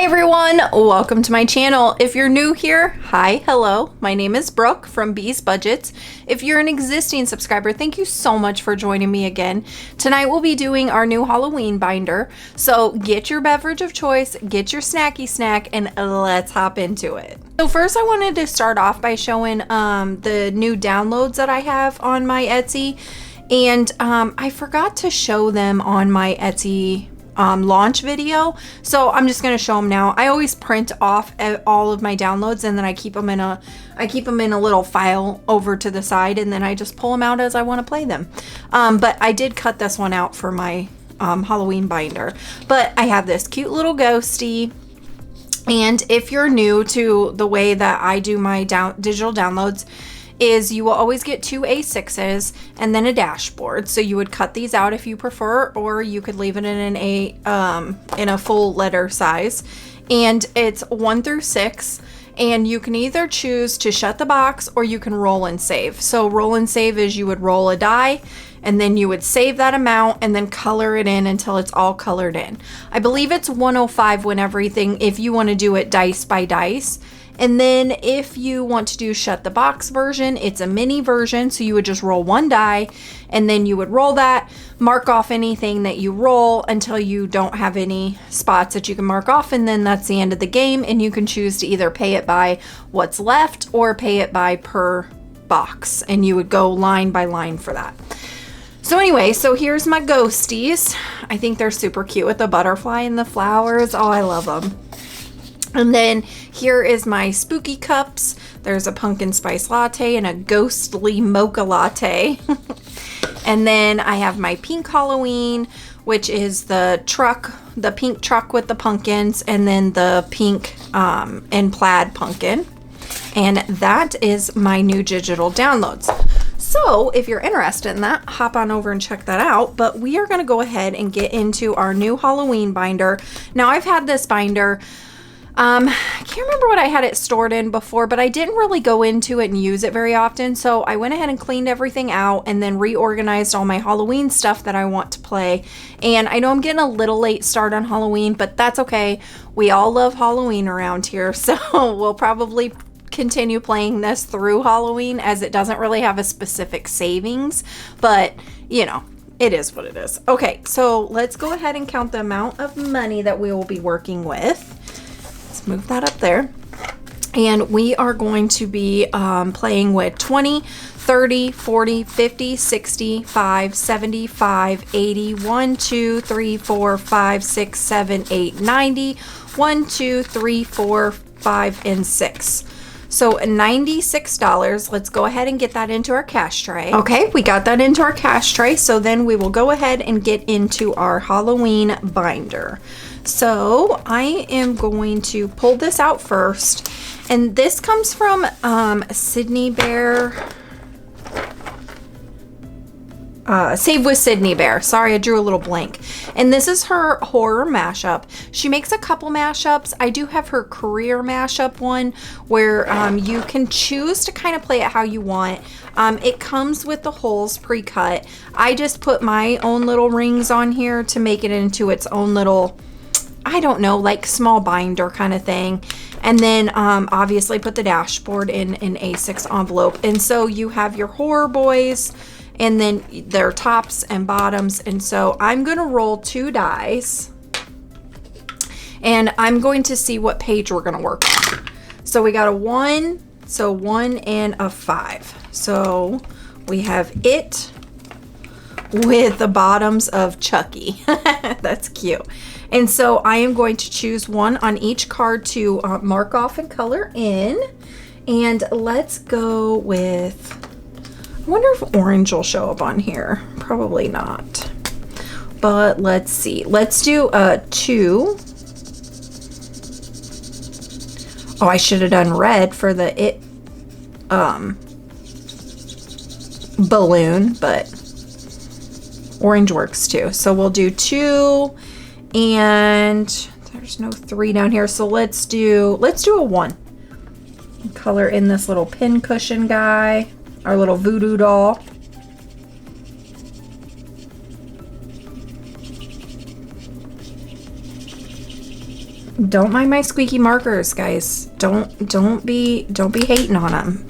Hi everyone, welcome to my channel. If you're new here, hi, hello. My name is Brooke from Bees Budgets. If you're an existing subscriber, thank you so much for joining me again. Tonight we'll be doing our new Halloween binder. So get your beverage of choice, get your snacky snack, and let's hop into it. So first I wanted to start off by showing the new downloads that I have on my Etsy. And I forgot to show them on my Etsy launch video, so I'm just going to show them now. I always print off all of my downloads and then I keep them in a little file over to the side, and then I just pull them out as I want to play them. But I did cut this one out for my Halloween binder. But I have this cute little ghosty. And if you're new to the way that I do my digital downloads, is you will always get two A6s and then a dashboard. So you would cut these out if you prefer, or you could leave it in a full letter size. And it's 1 through 6. And you can either choose to shut the box or you can roll and save. So roll and save is you would roll a die and then you would save that amount and then color it in until it's all colored in. I believe it's 105 when everything, if you want to do it dice by dice. And then if you want to do shut the box version, it's a mini version. So you would just roll one die and then you would roll that, mark off anything that you roll until you don't have any spots that you can mark off. And then that's the end of the game. And you can choose to either pay it by what's left or pay it by per box. And you would go line by line for that. So anyway, so here's my ghosties. I think they're super cute with the butterfly and the flowers. Oh, I love them. And then here is my spooky cups. There's a pumpkin spice latte and a ghostly mocha latte. And then I have my pink Halloween, which is the pink truck with the pumpkins, and then the pink and plaid pumpkin. And that is my new digital downloads. So if you're interested in that, hop on over and check that out. But we are going to go ahead and get into our new Halloween binder. Now I've had this binder, I can't remember what I had it stored in before, but I didn't really go into it and use it very often. So I went ahead and cleaned everything out and then reorganized all my Halloween stuff that I want to play. And I know I'm getting a little late start on Halloween, but that's okay. We all love Halloween around here. So we'll probably continue playing this through Halloween, as it doesn't really have a specific savings, but you know, it is what it is. Okay, so let's go ahead and count the amount of money that we will be working with. Let's move that up there. And we are going to be playing with 20, 30, 40, 50, 60, 5, 75, 80, 1, 2, 3, 4, 5, 6, 7, 8, 90, 1, 2, 3, 4, 5, and 6. So $96. Let's go ahead and get that into our cash tray. Okay, we got that into our cash tray. So then we will go ahead and get into our Halloween binder. So I am going to pull this out first. And this comes from Sydney Bear. Save with Sydney Bear. Sorry, I drew a little blank. And this is her horror mashup. She makes a couple mashups. I do have her career mashup one where you can choose to kind of play it how you want. It comes with the holes pre-cut. I just put my own little rings on here to make it into its own little, I don't know, like small binder kind of thing. And then obviously put the dashboard in an A6 envelope. And so you have your horror boys, and then their tops and bottoms. And so I'm going to roll 2 dice and I'm going to see what page we're going to work on. So we got a 1, so 1 and a 5. So we have it with the bottoms of Chucky. That's cute. And so I am going to choose one on each card to mark off and color in. And let's go with, I wonder if orange will show up on here. Probably not. But let's see. Let's do a 2. Oh, I should have done red for the balloon, but orange works too. So we'll do 2, and there's no 3 down here. So let's do a 1. Color in this little pin cushion guy. Our little voodoo doll. don't mind my squeaky markers, guys. Don't be hating on them.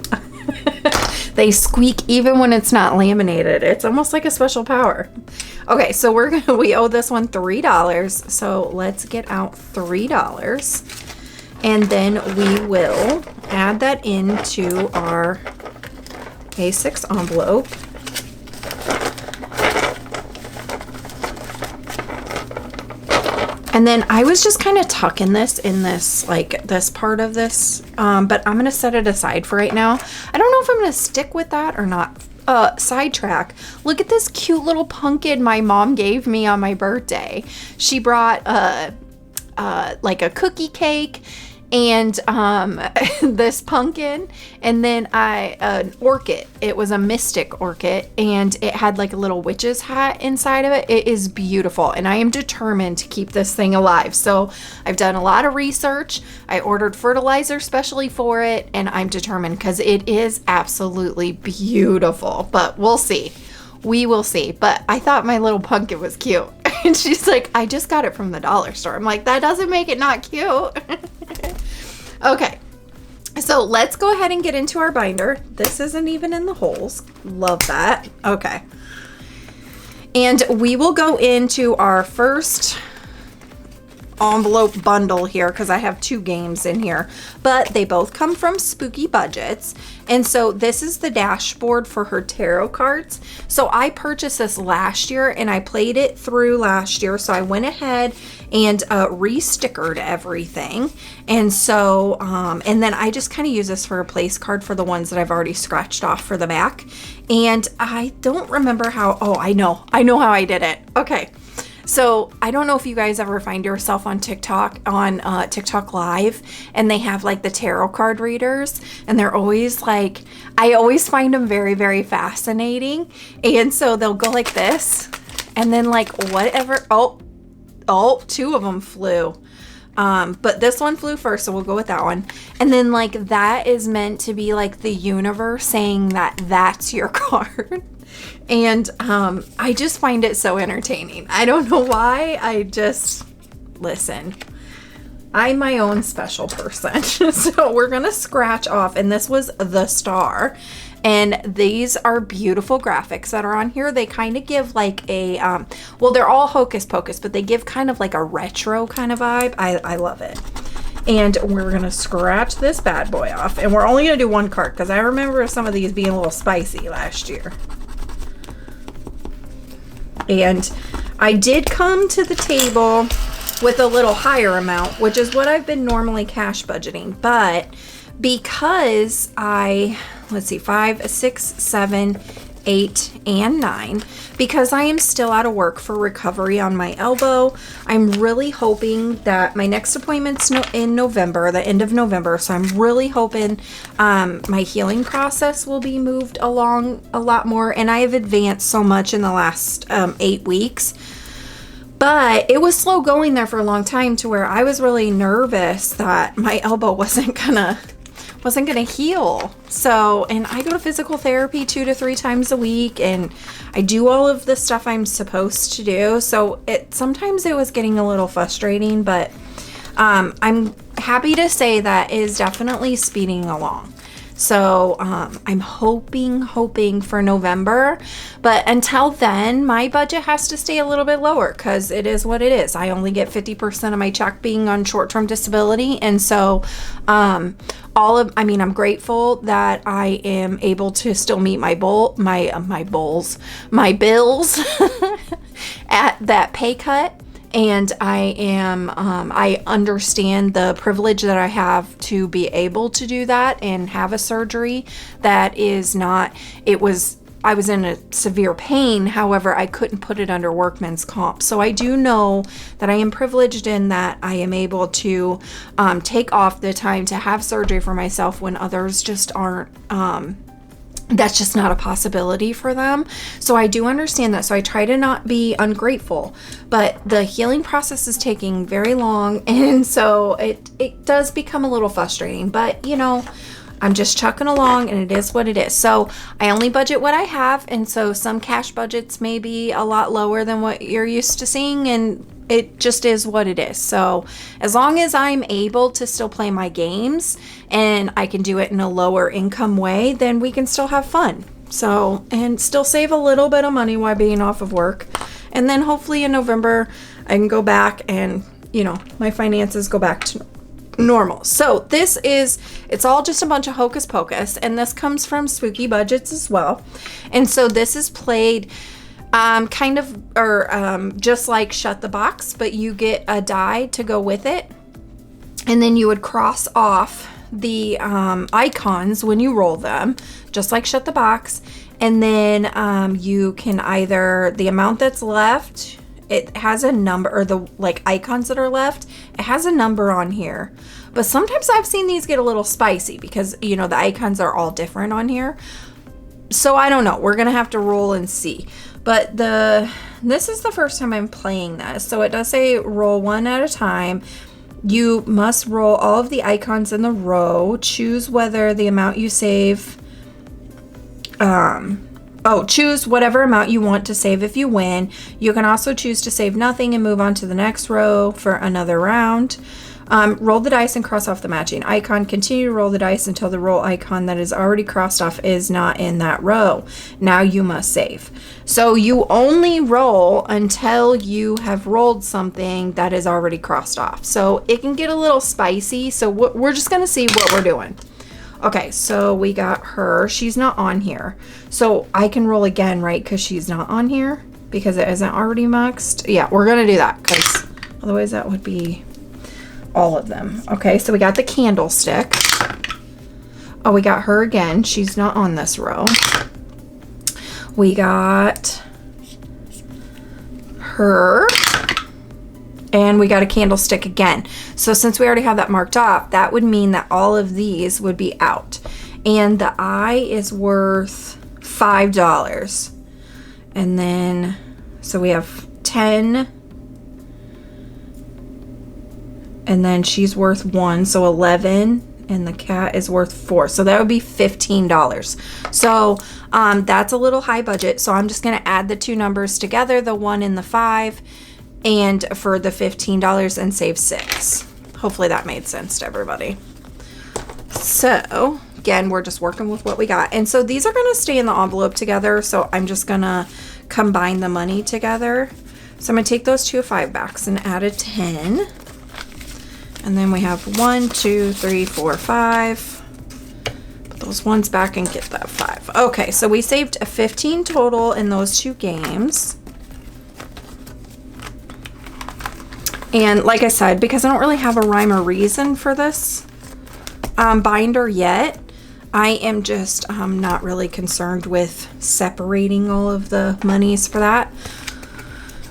They squeak even when it's not laminated. It's almost like a special power. Okay, so we owe this one $3. So let's get out $3. And then we will add that into our A6 envelope. And then I was just kind of tucking this in this, like this part of this, but I'm going to set it aside for right now. I don't know if I'm going to stick with that or not. Sidetrack. Look at this cute little pumpkin my mom gave me on my birthday. She brought like a cookie cake and this pumpkin, and then an orchid. It was a mystic orchid, and it had like a little witch's hat inside of it. It is beautiful, and I am determined to keep this thing alive. So I've done a lot of research. I ordered fertilizer specially for it, and I'm determined because it is absolutely beautiful. But we'll see. We will see. But I thought my little pumpkin was cute. And she's like, I just got it from the dollar store. I'm like, that doesn't make it not cute. Okay, so let's go ahead and get into our binder. This isn't even in the holes. Love that. Okay. And we will go into our first envelope bundle here because I have 2 games in here, but they both come from Spooky Budgets. And so this is the dashboard for her tarot cards. So I purchased this last year and I played it through last year. So I went ahead and re-stickered everything. And so, and then I just kind of use this for a place card for the ones that I've already scratched off for the back. And I don't remember how, oh, I know how I did it. Okay. So I don't know if you guys ever find yourself on TikTok, on TikTok Live, and they have like the tarot card readers, and they're always like, I always find them very, very fascinating. And so they'll go like this, and then like whatever, oh, 2 of them flew. But this one flew first, so we'll go with that one. And then like that is meant to be like the universe saying that that's your card. And I just find it so entertaining. I don't know why. Listen, I'm my own special person. So we're going to scratch off. And this was the star. And these are beautiful graphics that are on here. They kind of give like a, well, they're all hocus pocus, but they give kind of like a retro kind of vibe. I love it. And we're going to scratch this bad boy off. And we're only going to do 1 card because I remember some of these being a little spicy last year. And I did come to the table with a little higher amount, which is what I've been normally cash budgeting. But because let's see, 5, 6, 7, 8, and 9, because I am still out of work for recovery on my elbow, I'm really hoping that my next appointment's in November, the end of November. So I'm really hoping my healing process will be moved along a lot more. And I have advanced so much in the last 8 weeks. But it was slow going there for a long time to where I was really nervous that my elbow wasn't gonna heal. So, and I go to physical therapy 2 to 3 times a week, and I do all of the stuff I'm supposed to do. So sometimes it was getting a little frustrating, but I'm happy to say that is definitely speeding along. So I'm hoping for November, but until then, my budget has to stay a little bit lower because it is what it is. I only get 50% of my check being on short-term disability, and so I'm grateful that I am able to still meet my bills at that pay cut. And I understand the privilege that I have to be able to do that and have a surgery that is not, I was in a severe pain. However, I couldn't put it under workman's comp. So I do know that I am privileged in that I am able to take off the time to have surgery for myself when others just aren't, that's just not a possibility for them. So I do understand that. So I try to not be ungrateful, but the healing process is taking very long. And so it does become a little frustrating, but I'm just chucking along, and it is what it is. So I only budget what I have, and so some cash budgets may be a lot lower than what you're used to seeing, and it just is what it is. So as long as I'm able to still play my games and I can do it in a lower income way, then we can still have fun. So, and still save a little bit of money while being off of work. And then hopefully in November I can go back and, you know, my finances go back to normal. So this is, it's all just a bunch of hocus pocus, and this comes from Spooky Budgets as well. And so this is played kind of, or just like Shut the Box, but you get a die to go with it, and then you would cross off the icons when you roll them, just like Shut the Box. And then you can either, the amount that's left, it has a number, or the like icons that are left, it has a number on here. But sometimes I've seen these get a little spicy because, you know, the icons are all different on here. So I don't know, we're gonna have to roll and see. But this is the first time I'm playing this, so it does say roll one at a time. You must roll all of the icons in the row. Choose whether the amount you save. Choose whatever amount you want to save if you win. You can also choose to save nothing and move on to the next row for another round. Roll the dice and cross off the matching icon. Continue to roll the dice until the roll icon that is already crossed off is not in that row. Now you must save. So you only roll until you have rolled something that is already crossed off. So it can get a little spicy. So we're just going to see what we're doing. Okay, so we got her. She's not on here. So I can roll again, right? Because she's not on here because it isn't already maxed. Yeah, we're going to do that because otherwise that would be all of them. Okay, so we got the candlestick. Oh, we got her again. She's not on this row. We got her. And we got a candlestick again. So since we already have that marked off, that would mean that all of these would be out. And the eye is worth $5. And then, so we have 10. And then she's worth 1, so 11. And the cat is worth 4. So that would be $15. So that's a little high budget. So I'm just going to add the two numbers together, the 1 and the 5. And for the $15 and save 6. Hopefully that made sense to everybody. So again, we're just working with what we got. And so these are going to stay in the envelope together. So I'm just going to combine the money together. So I'm going to take those 2 5-backs and add a 10. And then we have 1, 2, 3, 4, 5. Put those ones back and get that 5. Okay, so we saved a 15 total in those 2 games. And like I said, because I don't really have a rhyme or reason for this binder yet, I am just not really concerned with separating all of the monies for that.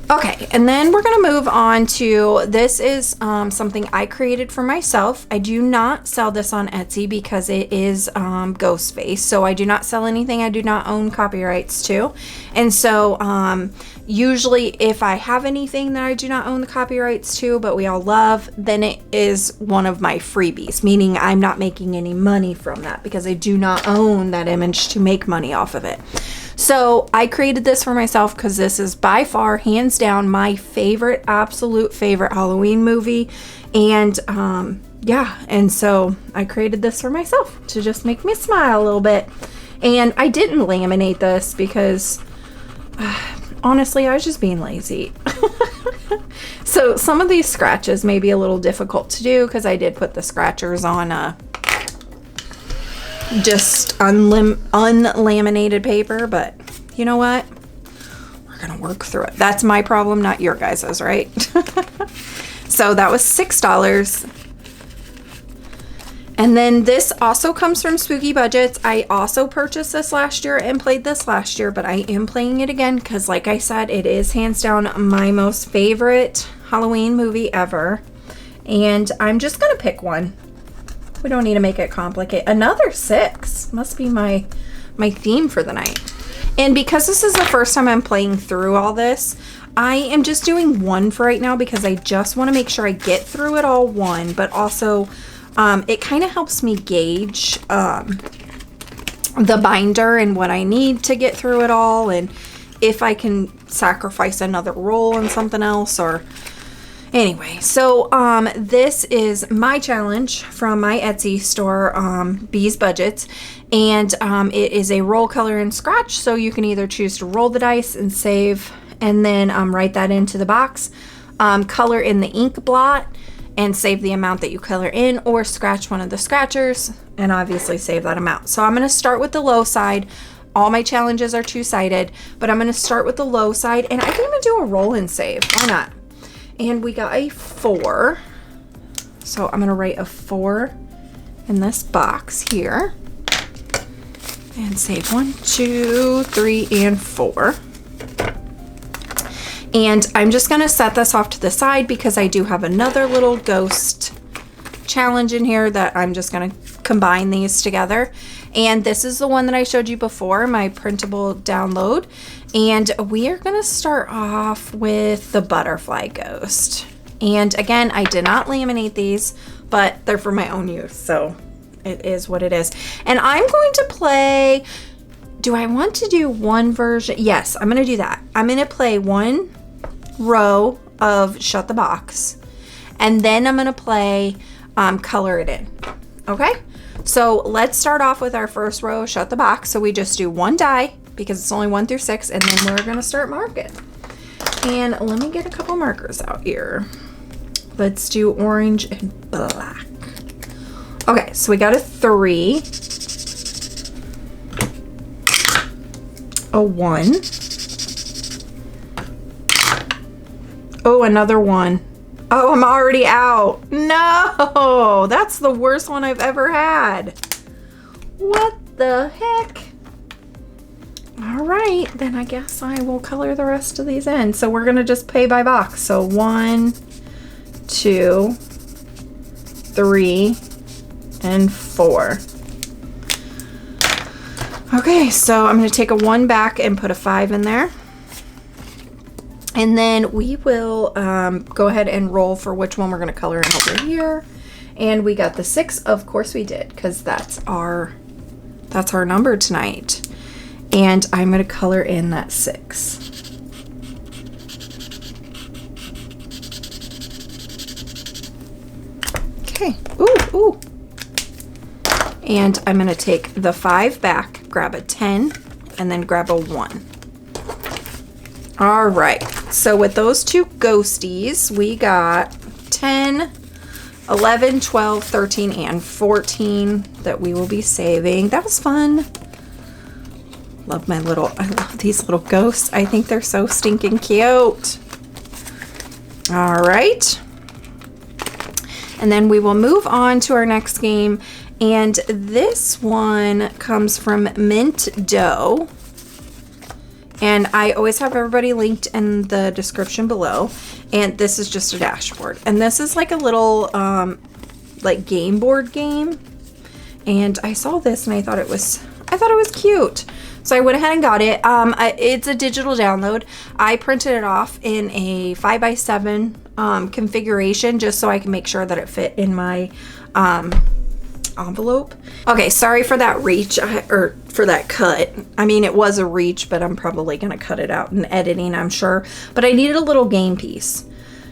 Okay, and then we're going to move on to, this is something I created for myself. I do not sell this on Etsy because it is Ghostface. So I do not sell anything I do not own copyrights to. And so usually if I have anything that I do not own the copyrights to, but we all love, then it is one of my freebies, meaning I'm not making any money from that because I do not own that image to make money off of it. So I created this for myself because this is by far, hands down, my favorite, absolute favorite Halloween movie. And yeah, and so I created this for myself to just make me smile a little bit. And I didn't laminate this because honestly, I was just being lazy. So some of these scratches may be a little difficult to do because I did put the scratchers on just unlaminated paper, but you know what? We're gonna work through it. That's my problem, not your guys's, right? So that was $6. And then this also comes from Spooky Budgets. I also purchased this last year and played this last year, but I am playing it again because, like I said, it is hands down my most favorite Halloween movie ever. And I'm just gonna pick one. We don't need to make it complicated. Another 6 must be my theme for the night. And because this is the first time I'm playing through all this, I am just doing 1 for right now because I just want to make sure I get through it all 1, but also It kind of helps me gauge the binder and what I need to get through it all, and if I can sacrifice another roll on something else. Or anyway, so this is my challenge from my Etsy store, Bees Budgets, and it is a roll, color, and scratch. So you can either choose to roll the dice and save, and then write that into the box, color in the ink blot and save the amount that you color in, or scratch one of the scratchers and obviously save that amount. So I'm going to start with the low side. All my challenges are two-sided, but I'm going to start with the low side, and I can even do a roll and save. Why not? And we got a 4. So I'm going to write a 4 in this box here and save 1, 2, 3, and 4. And I'm just going to set this off to the side because I do have another little ghost challenge in here that I'm just going to combine these together. And this is the one that I showed you before, my printable download. And we are going to start off with the butterfly ghost. And again, I did not laminate these, but they're for my own use. So it is what it is. And I'm going to play, do I want to do one version? Yes, I'm going to do that. I'm going to play one row of Shut the Box, and then I'm going to play Color It In. Okay, so let's start off with our first row, Shut the Box. So we just do one die because it's only 1 through 6, and then we're going to start marking. And let me get a couple markers out here. Let's do orange and black. Okay, so we got a 3, a 1. Oh, another 1. Oh, I'm already out. No, that's the worst one I've ever had. What the heck? All right, then I guess I will color the rest of these in. So we're gonna just pay by box. So 1, 2, 3, and 4. Okay, so I'm gonna take a 1 back and put a 5 in there. And then we will go ahead and roll for which one we're going to color in over here. And we got the 6. Of course we did, because that's our number tonight. And I'm going to color in that 6. Okay. Ooh. And I'm going to take the 5 back, grab a 10, and then grab a 1. All right, so with those 2 ghosties, we got 10, 11, 12, 13, and 14 that we will be saving. That was fun. I love these little ghosts. I think they're so stinking cute. All right. And then we will move on to our next game. And this one comes from Mint Dough. And I always have everybody linked in the description below. And this is just a dashboard. And this is like a little like game board game. And I saw this and I thought it was cute. So I went ahead and got it. It's a digital download. I printed it off in a 5x7 configuration just so I can make sure that it fit in my envelope. Okay, sorry for that reach, or for that cut. I mean, it was a reach, but I'm probably gonna cut it out in editing, I'm sure. But I needed a little game piece.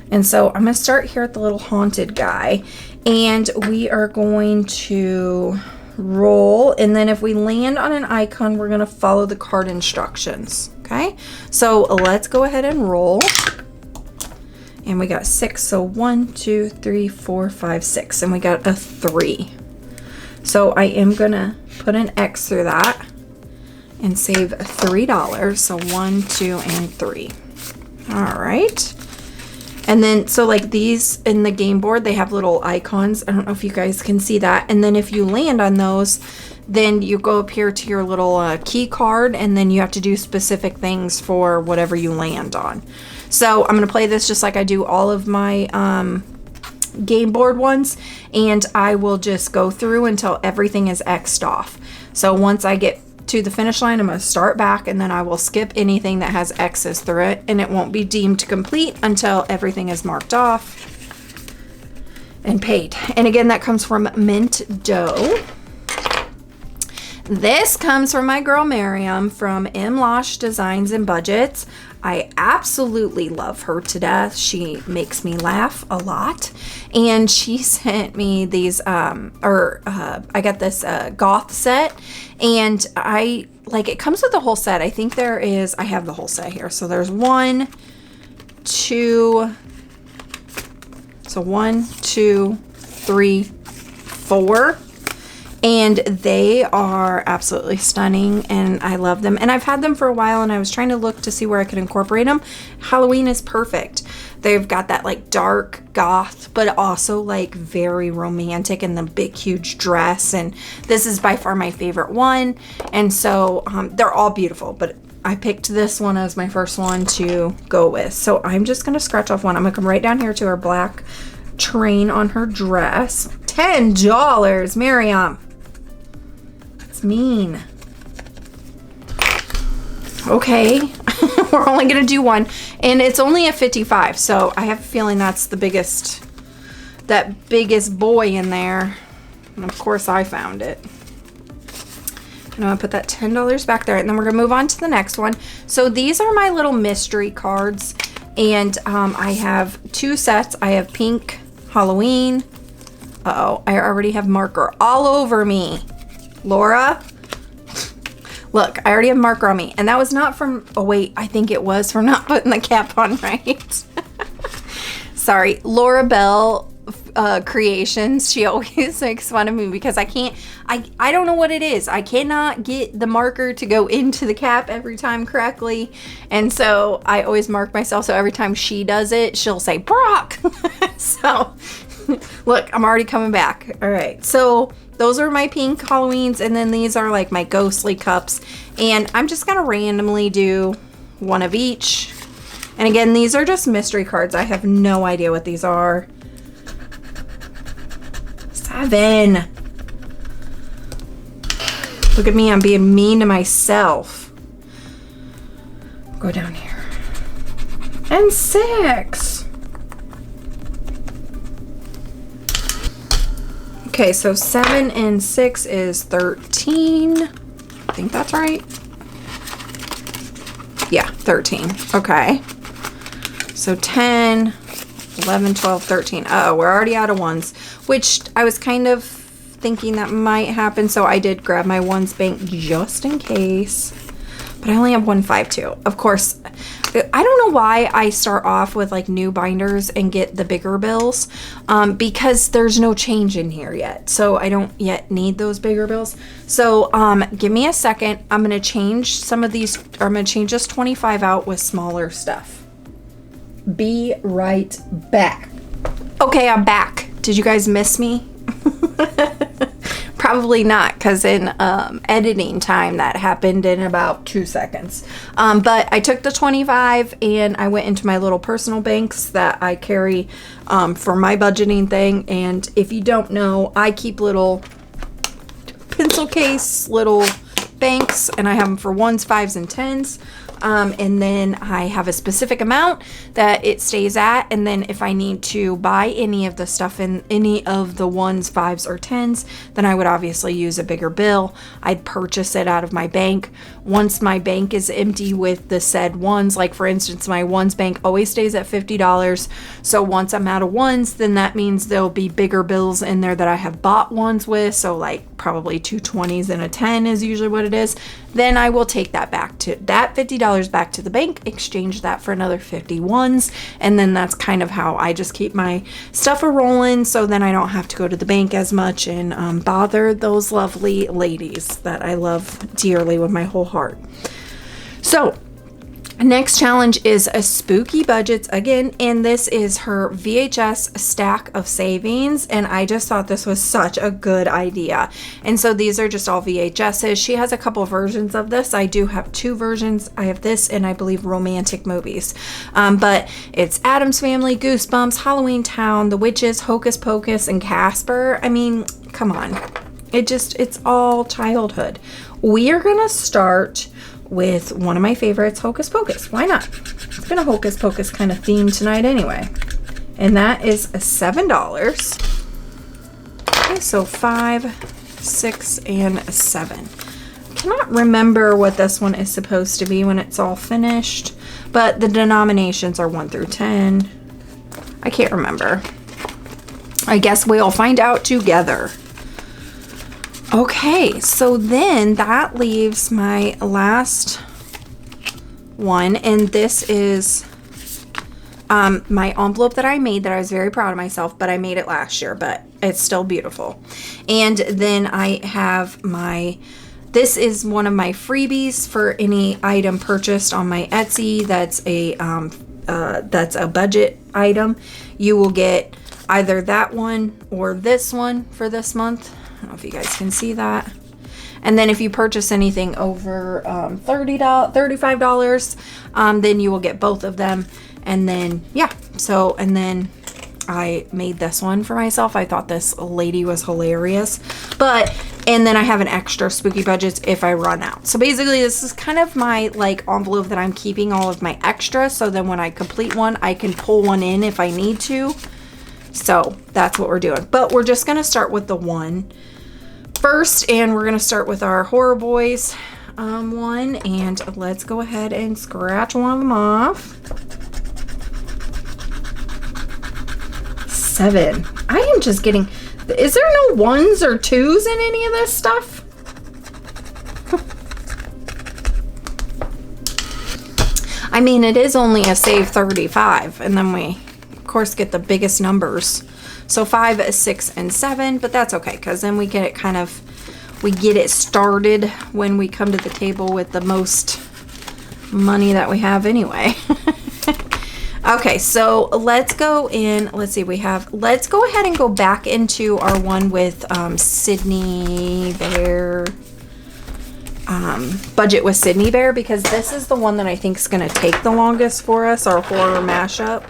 And so I'm gonna start here at the little haunted guy. And we are going to roll, and then if we land on an icon, we're gonna follow the card instructions. Okay, so let's go ahead and roll. And we got 6, so 1, 2, 3, 4, 5, 6, and we got a 3. So I am gonna put an X through that and save $3. So 1, 2, and 3. All right. And then, so like these in the game board, they have little icons. I don't know if you guys can see that. And then if you land on those, then you go up here to your little key card, and then you have to do specific things for whatever you land on. So I'm gonna play this just like I do all of my game board ones, and I will just go through until everything is X'd off. So once I get to the finish line, I'm going to start back, and then I will skip anything that has X's through it, and it won't be deemed complete until everything is marked off. and paid. And again, that comes from Mint Dough. This comes from my girl Miriam from M. Losh Designs and Budgets. I absolutely love her to death. She makes me laugh a lot. And she sent me these, I got this goth set. And it comes with the whole set. I think I have the whole set here. So there's 1, 2, 3, 4. And they are absolutely stunning, and I love them. And I've had them for a while, and I was trying to look to see where I could incorporate them. Halloween is perfect. They've got that like dark goth, but also like very romantic in the big, huge dress. And this is by far my favorite one. And so they're all beautiful, but I picked this one as my first one to go with. So I'm just going to scratch off one. I'm going to come right down here to her black train on her dress. $10, Miriam. Mean. Okay. We're only gonna do one, and it's only a 55, so I have a feeling that's the biggest boy in there. And of course I found it. And I'm gonna put that $10 back there, and then we're gonna move on to the next one. So these are my little mystery cards, and I have 2 sets. I have pink Halloween. Uh-oh, I already have marker all over me. Laura, look, I already have marker on me. And that was not from, oh wait, I think it was from not putting the cap on right. Sorry, Laura Bell Creations. She always makes fun of me because I don't know what it is. I cannot get the marker to go into the cap every time correctly. And so I always mark myself. So every time she does it, she'll say, Brock. So look, I'm already coming back. All right. So those are my pink Halloweens, and then these are like my ghostly cups, and I'm just gonna randomly do one of each. And again, these are just mystery cards. I have no idea what these are. 7. Look at me, I'm being mean to myself. Go down here. And 6. Okay, so 7 and 6 is 13. I think that's right. Yeah, 13. Okay. So 10, 11, 12, 13. Uh-oh, we're already out of ones, which I was kind of thinking that might happen. So I did grab my ones bank just in case. But I only have 152. Of course, I don't know why I start off with like new binders and get the bigger bills, because there's no change in here yet. So I don't yet need those bigger bills. So give me a second. I'm going to change some of these, or I'm going to change this 25 out with smaller stuff. Be right back. Okay, I'm back. Did you guys miss me? Probably not, because in editing time that happened in about 2 seconds. But I took the 25 and I went into my little personal banks that I carry for my budgeting thing. And if you don't know, I keep little pencil case little banks, and I have them for 1s, 5s, and 10s. And then I have a specific amount that it stays at. And then if I need to buy any of the stuff in any of the 1s, 5s, or 10s, then I would obviously use a bigger bill. I'd purchase it out of my bank. Once my bank is empty with the said ones, like for instance, my 1s bank always stays at $50. So once I'm out of 1s, then that means there'll be bigger bills in there that I have bought 1s with. So like probably 2 20s and a 10 is usually what it is. Then I will take that back to that $50 back to the bank, exchange that for another 51s, and then that's kind of how I just keep my stuff a-rolling, so then I don't have to go to the bank as much and bother those lovely ladies that I love dearly with my whole heart. So next challenge is a Spooky Budgets again, and this is her VHS stack of savings, and I just thought this was such a good idea. And so these are just all VHSs. She has a couple versions of this. I do have 2 versions. I have this and I believe romantic movies, but it's Addams Family, Goosebumps, Halloween Town, The Witches, Hocus Pocus, and Casper. I mean, come on, it's all childhood. We are gonna start with one of my favorites, Hocus Pocus. Why not? It's been a Hocus Pocus kind of theme tonight anyway. And that is $7. so 5, 6, and 7. Cannot remember what this one is supposed to be when it's all finished, but the denominations are 1 through 10. I can't remember. I guess we'll find out together. Okay, so then that leaves my last one, and this is my envelope that I made that I was very proud of myself, but I made it last year, but it's still beautiful. And then I have this is one of my freebies for any item purchased on my Etsy. That's a budget item. You will get either that one or this one for this month. I don't know if you guys can see that. And then if you purchase anything over $35, then you will get both of them. And then, yeah, so, and then I made this one for myself. I thought this lady was hilarious. And then I have an extra Spooky Budgets if I run out. So basically this is kind of my like envelope that I'm keeping all of my extras. So then when I complete one, I can pull one in if I need to. So that's what we're doing. But we're just going to start with the one first. And we're going to start with our Horror Boys one. And let's go ahead and scratch one of them off. 7. I am just getting... Is there no 1s or 2s in any of this stuff? I mean, it is only a save 35, and then we, of course, get the biggest numbers. So 5, 6, and 7, but that's okay, because then we get it kind of... We get it started when we come to the table with the most money that we have anyway. Okay, so let's go in. Let's see, let's go ahead and go back into our one with Sydney Bear. Budget with Sydney Bear, because this is the one that I think is going to take the longest for us, our horror mashup.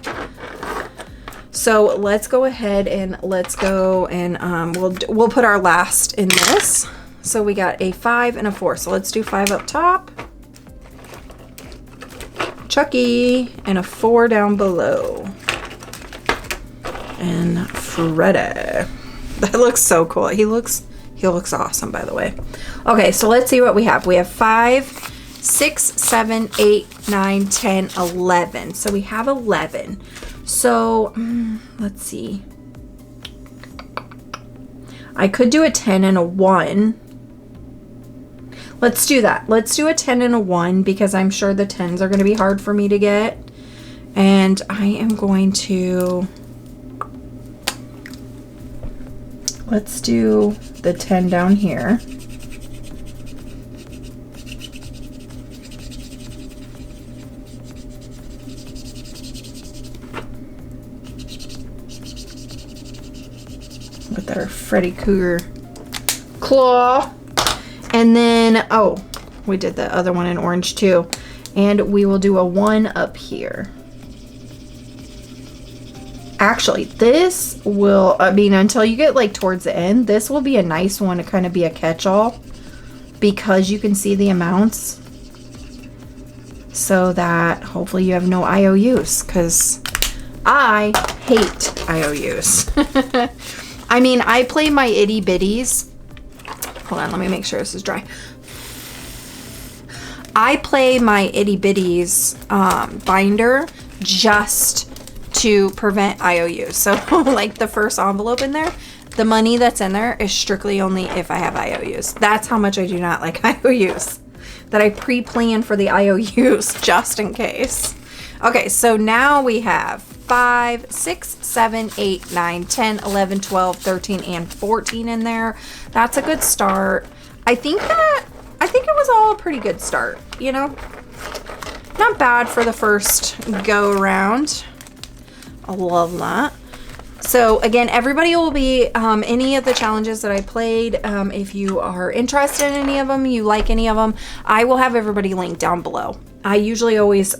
So let's go ahead and let's go and we'll put our last in this. So we got a 5 and a 4. So let's do 5 up top. Chucky, and a 4 down below. And Freddy. That looks so cool. He looks awesome, by the way. Okay, so let's see what we have. We have 5, 6, 7, 8, 9, 10, 11. So we have 11. So let's see. I could do a 10 and a 1. Let's do that. Let's do a 10 and a 1 because I'm sure the 10s are going to be hard for me to get. And I am going to... Let's do the 10 down here. With our Freddy Krueger claw. And then, oh, we did the other one in orange too. And we will do a 1 up here. Actually, this will, I mean, until you get like towards the end, this will be a nice one to kind of be a catch-all because you can see the amounts so that hopefully you have no IOUs, because I hate IOUs. I mean, I play my itty bitties. Hold on, let me make sure this is dry. I play my itty bitties binder just to prevent IOUs. So like the first envelope in there, the money that's in there is strictly only if I have IOUs. That's how much I do not like IOUs. That I pre-plan for the IOUs just in case. Okay, so now we have 5, 6, 7, 8, 9, 10, 11, 12, 13, and 14 in there. That's a good start. I think it was all a pretty good start, you know? Not bad for the first go around. I love that. So again, everybody will be, any of the challenges that I played, if you are interested in any of them, you like any of them, I will have everybody linked down below. I usually always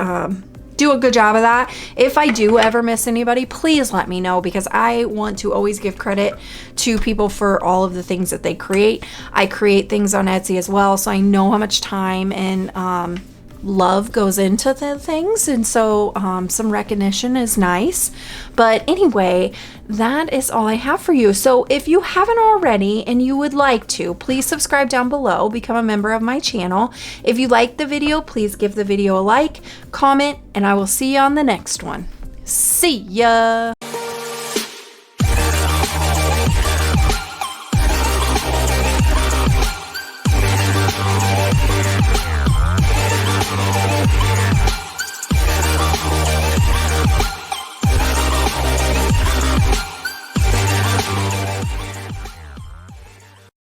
do a good job of that. If I do ever miss anybody, please let me know, because I want to always give credit to people for all of the things that they create. I create things on Etsy as well, so I know how much time and love goes into the things, and so some recognition is nice. But anyway, that is all I have for you. So if you haven't already and you would like to, please subscribe down below, become a member of my channel. If you liked the video, please give the video a like, comment, and I will see you on the next one. See ya!